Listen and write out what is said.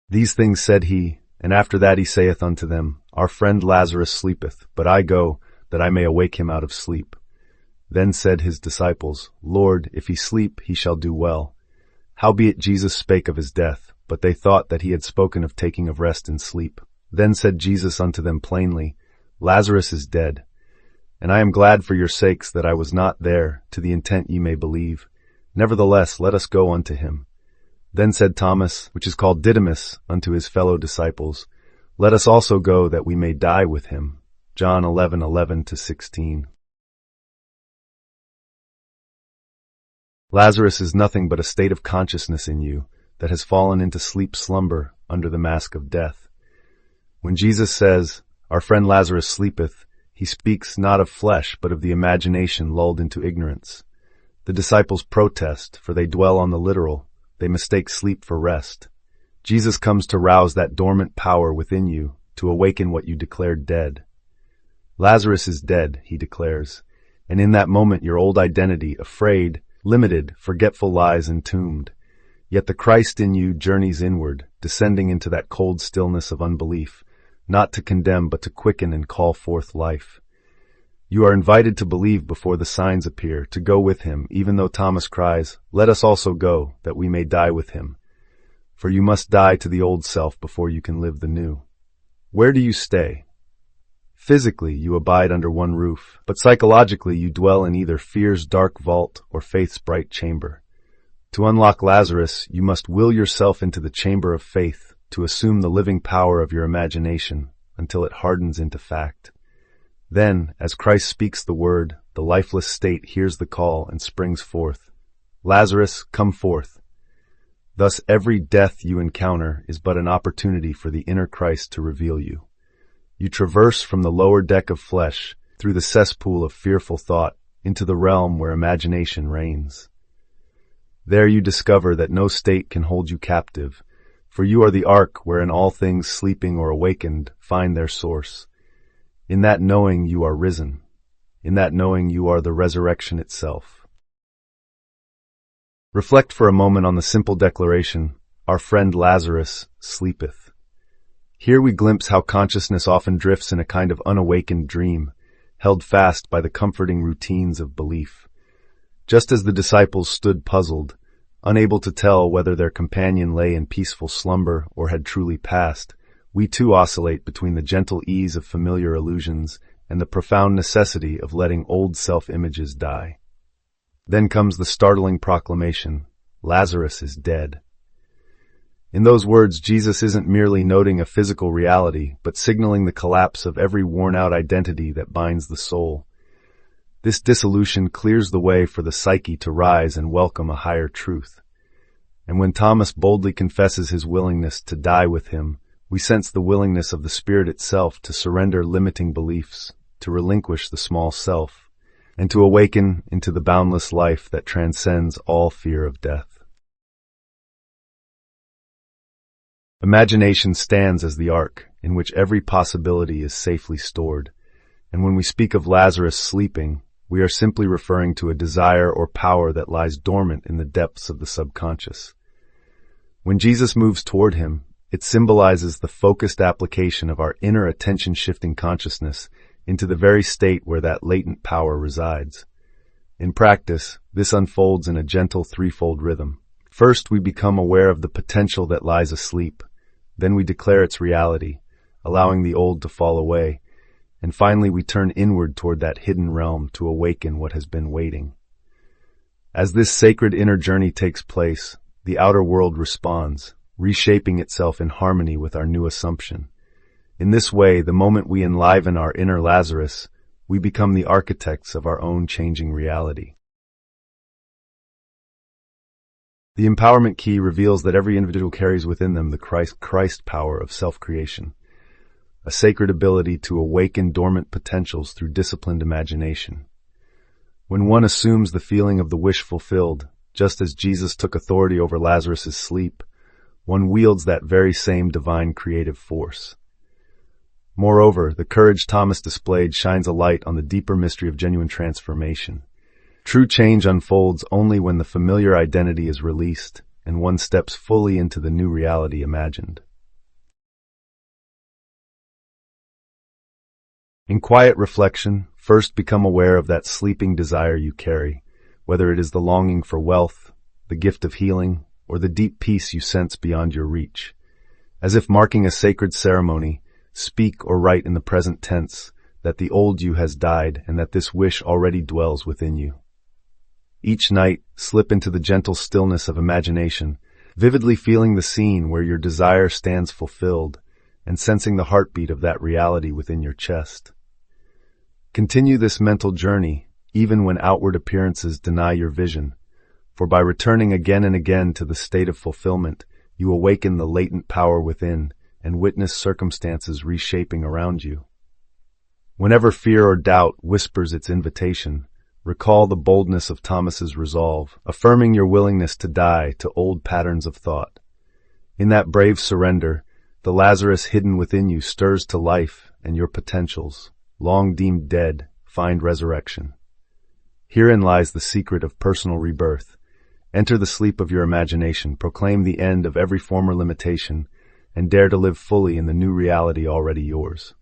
These things said he, and after that he saith unto them, Our friend Lazarus sleepeth, but I go, that I may awake him out of sleep. Then said his disciples, Lord, if he sleep, he shall do well. Howbeit Jesus spake of his death, but they thought that he had spoken of taking of rest in sleep. Then said Jesus unto them plainly, Lazarus is dead. And I am glad for your sakes that I was not there, to the intent ye may believe. Nevertheless, let us go unto him. Then said Thomas, which is called Didymus, unto his fellow disciples, Let us also go, that we may die with him. John 11:11-16. Lazarus is nothing but a state of consciousness in you that has fallen into slumber under the mask of death. When Jesus says, Our friend Lazarus sleepeth, he speaks not of flesh, but of the imagination lulled into ignorance. The disciples protest, for they dwell on the literal. They mistake sleep for rest. Jesus comes to rouse that dormant power within you, to awaken what you declared dead. Lazarus is dead, he declares, and in that moment your old identity, afraid, limited, forgetful, lies entombed. Yet the Christ in you journeys inward, descending into that cold stillness of unbelief, not to condemn but to quicken and call forth life. You are invited to believe before the signs appear, to go with him, even though Thomas cries, Let us also go, that we may die with him. For you must die to the old self before you can live the new. Where do you stay? Physically, you abide under one roof, but psychologically you dwell in either fear's dark vault or faith's bright chamber. To unlock Lazarus, you must will yourself into the chamber of faith, to assume the living power of your imagination, until it hardens into fact. Then, as Christ speaks the word, the lifeless state hears the call and springs forth. Lazarus, come forth. Thus every death you encounter is but an opportunity for the inner Christ to reveal you. You traverse from the lower deck of flesh, through the cesspool of fearful thought, into the realm where imagination reigns. There you discover that no state can hold you captive, for you are the ark wherein all things sleeping or awakened find their source. In that knowing you are risen. In that knowing you are the resurrection itself. Reflect for a moment on the simple declaration, Our friend Lazarus sleepeth. Here we glimpse how consciousness often drifts in a kind of unawakened dream, held fast by the comforting routines of belief. Just as the disciples stood puzzled, unable to tell whether their companion lay in peaceful slumber or had truly passed, we too oscillate between the gentle ease of familiar illusions and the profound necessity of letting old self-images die. Then comes the startling proclamation, Lazarus is dead. In those words, Jesus isn't merely noting a physical reality, but signaling the collapse of every worn-out identity that binds the soul. This dissolution clears the way for the psyche to rise and welcome a higher truth. And when Thomas boldly confesses his willingness to die with him, we sense the willingness of the Spirit itself to surrender limiting beliefs, to relinquish the small self, and to awaken into the boundless life that transcends all fear of death. Imagination stands as the ark in which every possibility is safely stored, and when we speak of Lazarus sleeping, we are simply referring to a desire or power that lies dormant in the depths of the subconscious. When Jesus moves toward him, it symbolizes the focused application of our inner attention-shifting consciousness into the very state where that latent power resides. In practice, this unfolds in a gentle threefold rhythm. First, we become aware of the potential that lies asleep. Then we declare its reality, allowing the old to fall away. And finally, we turn inward toward that hidden realm to awaken what has been waiting. As this sacred inner journey takes place, the outer world responds, reshaping itself in harmony with our new assumption. In this way, the moment we enliven our inner Lazarus, we become the architects of our own changing reality. The empowerment key reveals that every individual carries within them the Christ power of self-creation, a sacred ability to awaken dormant potentials through disciplined imagination. When one assumes the feeling of the wish fulfilled, just as Jesus took authority over Lazarus' sleep, one wields that very same divine creative force. Moreover, the courage Thomas displayed shines a light on the deeper mystery of genuine transformation. True change unfolds only when the familiar identity is released and one steps fully into the new reality imagined. In quiet reflection, first become aware of that sleeping desire you carry, whether it is the longing for wealth, the gift of healing, or the deep peace you sense beyond your reach. As if marking a sacred ceremony, speak or write in the present tense that the old you has died and that this wish already dwells within you. Each night, slip into the gentle stillness of imagination, vividly feeling the scene where your desire stands fulfilled and sensing the heartbeat of that reality within your chest. Continue this mental journey even when outward appearances deny your vision, for by returning again and again to the state of fulfillment, you awaken the latent power within and witness circumstances reshaping around you. Whenever fear or doubt whispers its invitation, recall the boldness of Thomas's resolve, affirming your willingness to die to old patterns of thought. In that brave surrender, the Lazarus hidden within you stirs to life, and your potentials, long deemed dead, find resurrection. Herein lies the secret of personal rebirth. Enter the sleep of your imagination, proclaim the end of every former limitation, and dare to live fully in the new reality already yours.